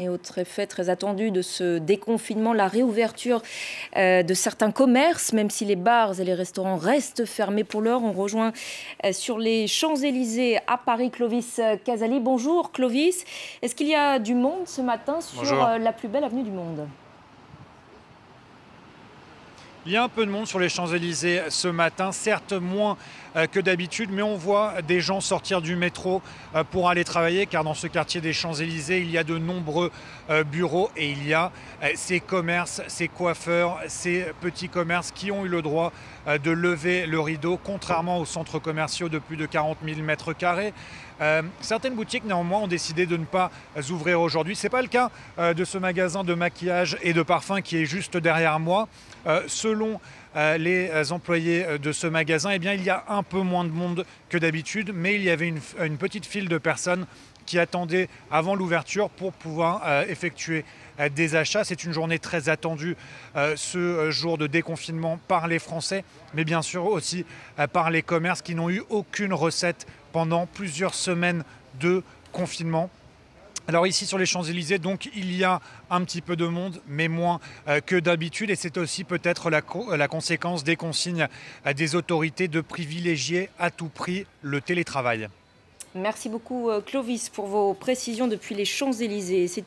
Et autre effet très attendu de ce déconfinement, la réouverture de certains commerces, même si les bars et les restaurants restent fermés pour l'heure. On rejoint sur les Champs-Élysées à Paris Clovis Casali. Bonjour Clovis, est-ce qu'il y a du monde ce matin sur Bonjour. la plus belle avenue du monde? Il y a un peu de monde sur les Champs-Élysées ce matin, certes moins que d'habitude, mais on voit des gens sortir du métro pour aller travailler, car dans ce quartier des Champs-Élysées, il y a de nombreux bureaux et il y a ces commerces, ces coiffeurs, ces petits commerces qui ont eu le droit de lever le rideau, contrairement aux centres commerciaux de plus de 40 000 mètres carrés. Certaines boutiques néanmoins ont décidé de ne pas ouvrir aujourd'hui. Ce n'est pas le cas de ce magasin de maquillage et de parfum qui est juste derrière moi. Selon les employés de ce magasin, eh bien, il y a un peu moins de monde que d'habitude, mais il y avait une petite file de personnes qui attendaient avant l'ouverture pour pouvoir effectuer des achats. C'est une journée très attendue, ce jour de déconfinement par les Français, mais bien sûr aussi par les commerces qui n'ont eu aucune recette pendant plusieurs semaines de confinement. Alors ici sur les Champs-Élysées, donc il y a un petit peu de monde, mais moins que d'habitude. Et c'est aussi peut-être la conséquence des consignes des autorités de privilégier à tout prix le télétravail. Merci beaucoup Clovis pour vos précisions depuis les Champs-Élysées.